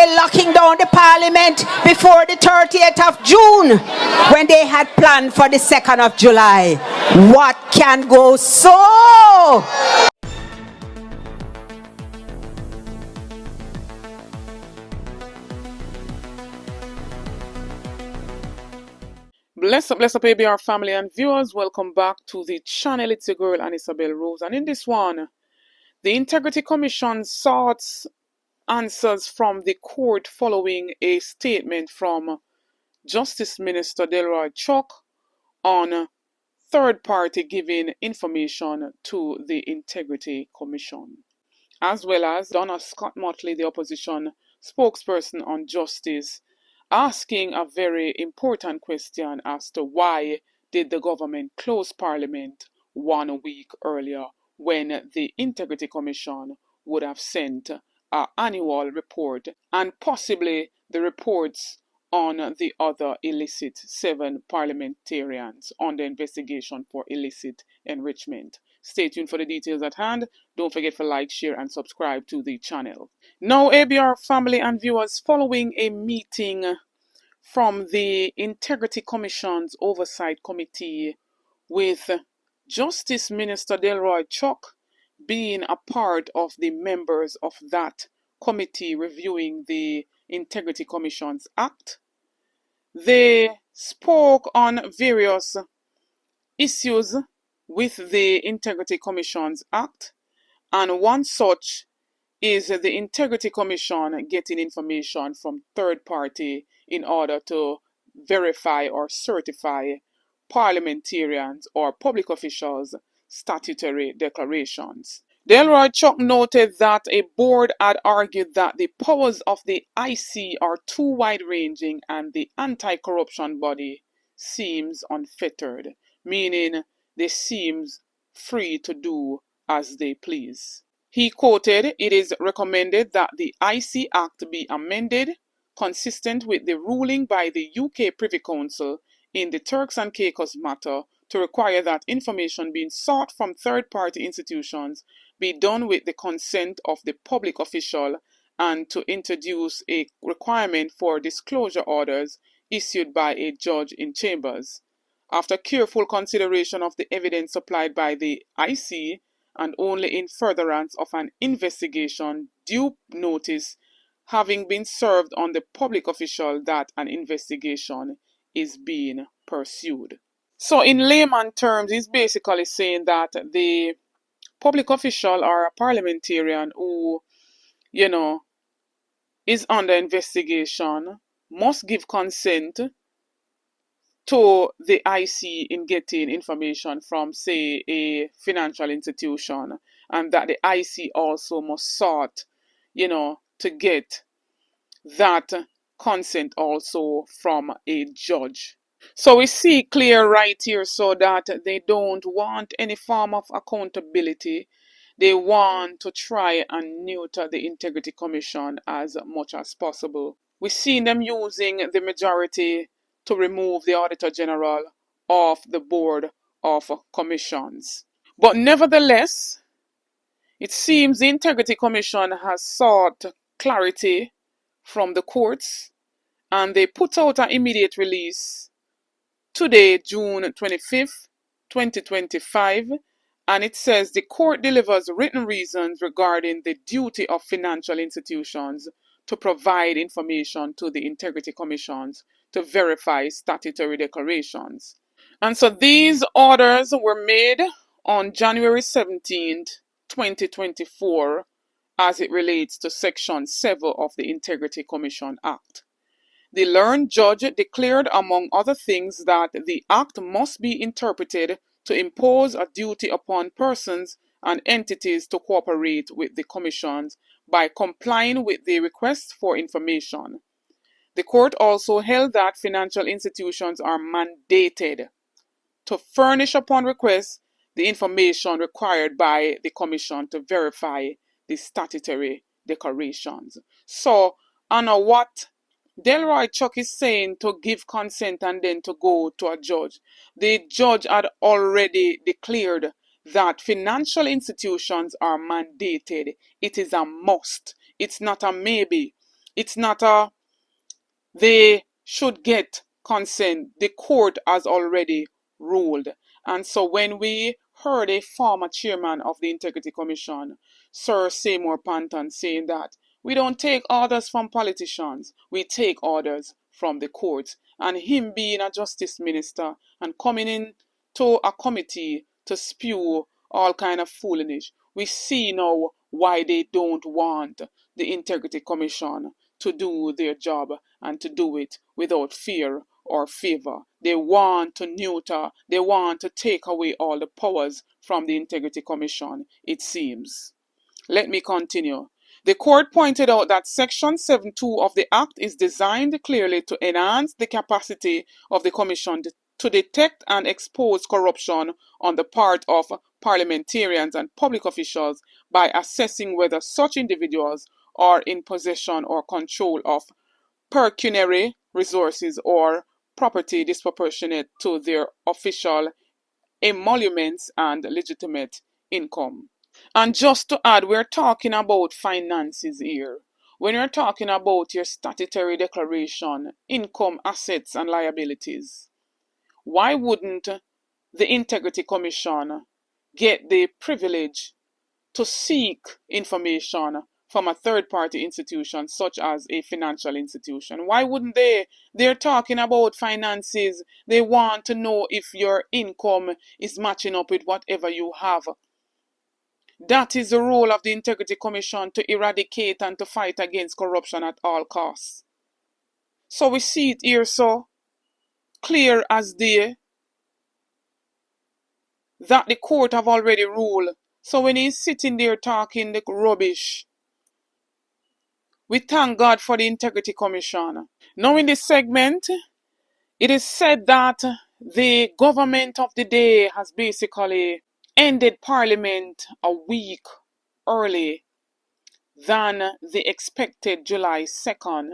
they locking down the parliament before the 30th of June when they had planned for the 2nd of July? What can go so? Bless up ABR family and viewers. Welcome back to the channel. It's your girl Isabel Rose, and in this one, the Integrity Commission sought answers from the court following a statement from Justice Minister Delroy Chuck on third party giving information to the Integrity Commission, as well as Donna Scott Motley, the opposition spokesperson on justice, asking a very important question as to why did the government close Parliament 1 week earlier when the Integrity Commission would have sent an annual report and possibly the reports on the other illicit 7 parliamentarians on the investigation for illicit enrichment. Stay tuned for the details at hand. Don't forget to like, share, and subscribe to the channel. Now, ABR family and viewers, following a meeting from the Integrity Commission's Oversight Committee with Justice Minister Delroy Chuck being a part of the members of that committee reviewing the Integrity Commission's Act, they spoke on various issues with the Integrity Commission's Act, and one such is the Integrity Commission getting information from third party in order to verify or certify parliamentarians or public officials' statutory declarations. Delroy Chuck noted that a board had argued that the powers of the IC are too wide-ranging and the anti-corruption body seems unfettered, meaning they seems free to do as they please. He quoted, "It is recommended that the IC Act be amended consistent with the ruling by the UK Privy Council in the Turks and Caicos matter to require that information being sought from third-party institutions be done with the consent of the public official and to introduce a requirement for disclosure orders issued by a judge in chambers. After careful consideration of the evidence supplied by the IC and only in furtherance of an investigation, due notice having been served on the public official that an investigation is being pursued." So in layman terms, he's basically saying that the public official or a parliamentarian who, is under investigation must give consent to the IC in getting information from, say, a financial institution, and that the IC also must sought, to get that consent also from a judge. So we see clear right here so that they don't want any form of accountability. They want to try and neuter the Integrity Commission as much as possible. We've seen them using the majority to remove the Auditor General of the Board of Commissions. But nevertheless, it seems the Integrity Commission has sought clarity from the courts, and they put out an immediate release today, June 25th, 2025, and it says the court delivers written reasons regarding the duty of financial institutions to provide information to the Integrity Commissions to verify statutory declarations. And so these orders were made on January 17th, 2024, as it relates to Section 7 of the Integrity Commission Act. The learned judge declared, among other things, that the Act must be interpreted to impose a duty upon persons and entities to cooperate with the commissions by complying with the request for information. The court also held that financial institutions are mandated to furnish upon request the information required by the commission to verify the statutory declarations. So, Anna, what Delroy Chuck is saying to give consent and then to go to a judge, the judge had already declared that financial institutions are mandated. It is a must. It's not a maybe. It's not a they should get consent. The court has already ruled. And so when we heard a former chairman of the Integrity Commission, Sir Seymour Panton, saying that we don't take orders from politicians, we take orders from the courts. And him being a justice minister and coming in to a committee to spew all kind of foolishness, we see now why they don't want the Integrity Commission to do their job and to do it without fear or favor. They want to neuter, they want to take away all the powers from the Integrity Commission, it seems. Let me continue. The court pointed out that Section 7.2 of the Act is designed clearly to enhance the capacity of the Commission to detect and expose corruption on the part of parliamentarians and public officials by assessing whether such individuals are in possession or control of pecuniary resources or property disproportionate to their official emoluments and legitimate income. And just to add, we're talking about finances here. When you're talking about your statutory declaration, income, assets, and liabilities, why wouldn't the Integrity Commission get the privilege to seek information from a third-party institution such as a financial institution? Why wouldn't they? They're talking about finances. They want to know if your income is matching up with whatever you have. That is the role of the Integrity Commission, to eradicate and to fight against corruption at all costs. So we see it here so clear as day that the court have already ruled. So when he's sitting there talking the rubbish, we thank God for the Integrity Commission. Now in this segment, it is said that the government of the day has basically ended Parliament a week early than the expected July 2nd.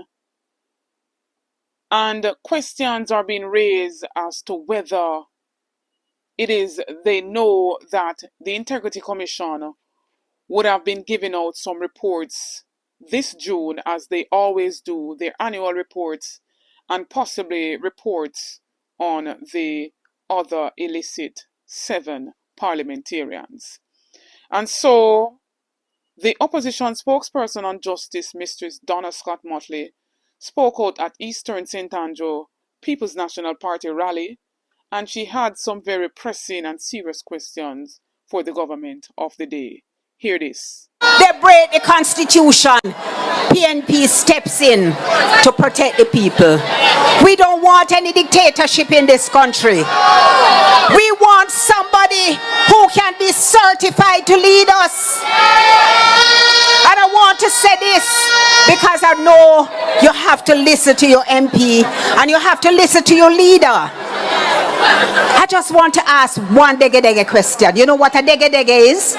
And questions are being raised as to whether it is they know that the Integrity Commission would have been giving out some reports this June, as they always do, their annual reports, and possibly reports on the other illicit 7 parliamentarians. And so the opposition spokesperson on justice, Mistress Donna Scott-Motley, spoke out at Eastern St. Andrew People's National Party rally, and she had some very pressing and serious questions for the government of the day. Hear this. They break the constitution. PNP steps in to protect the people. We don't want any dictatorship in this country. We want somebody who can be certified to lead us. And I want to say this because I know you have to listen to your MP and you have to listen to your leader. I just want to ask one dege question. You know what a dege is?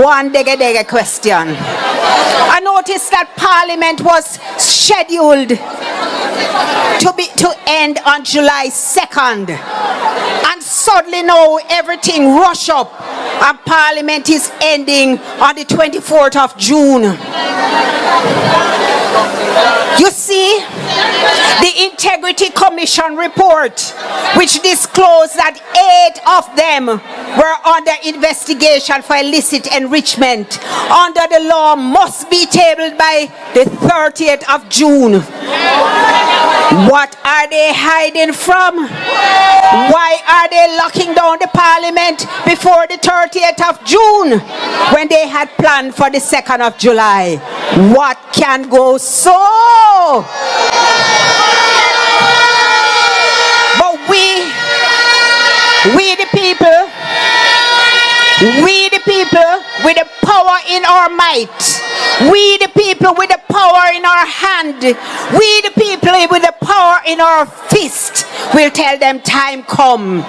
One dege question. I noticed that Parliament was scheduled to end on July 2nd. And suddenly now everything rush up and Parliament is ending on the 24th of June. You see, the Integrity Commission report, which disclosed that 8 of them were under investigation for illicit enrichment, under the law must be tabled by the 30th of June. What are they hiding from? Why are they locking down the Parliament before the 30th of June when they had planned for the 2nd of July? What can go so? But we the people with the power in our might, we the people with the power in our hand, we the people with the power in our fist will tell them time come.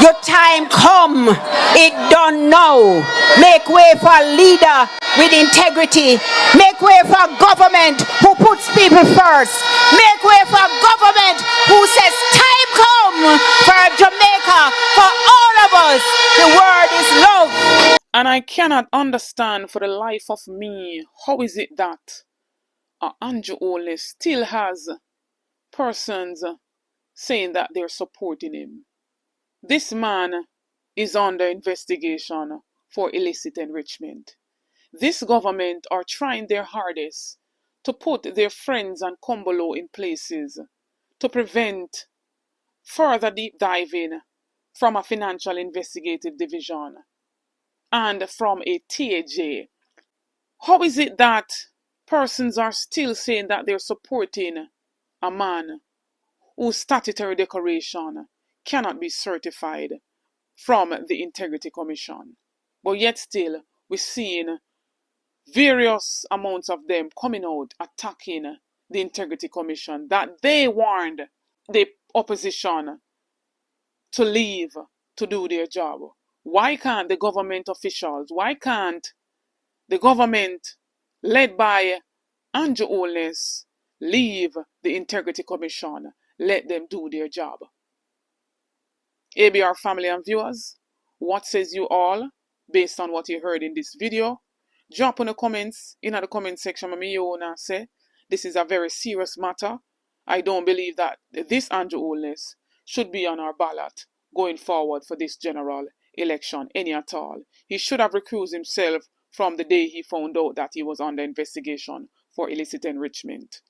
Your time come. It done now. Make way for a leader with integrity. Make way for a government who puts people first. Make way for a government who says time come for Jamaica, for all of us. The word is love. And I cannot understand for the life of me, how is it that Anju only still has persons saying that they're supporting him. This man is under investigation for illicit enrichment. This government are trying their hardest to put their friends and Kumbolo in places to prevent further deep diving from a financial investigative division and from a TAJ. How is it that persons are still saying that they're supporting a man whose statutory declaration cannot be certified from the Integrity Commission? But yet still, we're seeing various amounts of them coming out attacking the Integrity Commission that they warned the opposition to leave to do their job. Why can't the government officials, why can't the government led by Anju Holness leave the Integrity Commission? Let them do their job. ABR family and viewers, what says you all based on what you heard in this video? Drop in the comments, in the comment section. Me wanna say this is a very serious matter. I don't believe that this Anju Holness should be on our ballot going forward for this general election any at all. He should have recused himself from the day he found out that he was under investigation for illicit enrichment.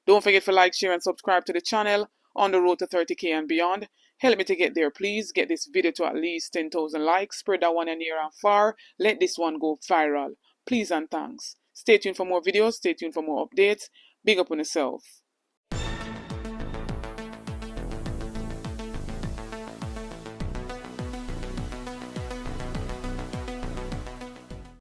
Don't forget to like, share and subscribe to the channel on the road to 30k and beyond. Help me to get there, please. Get this video to at least 10,000 likes. Spread that one near and far. Let this one go viral. Please and thanks. Stay tuned for more videos. Stay tuned for more updates. Big up on yourself.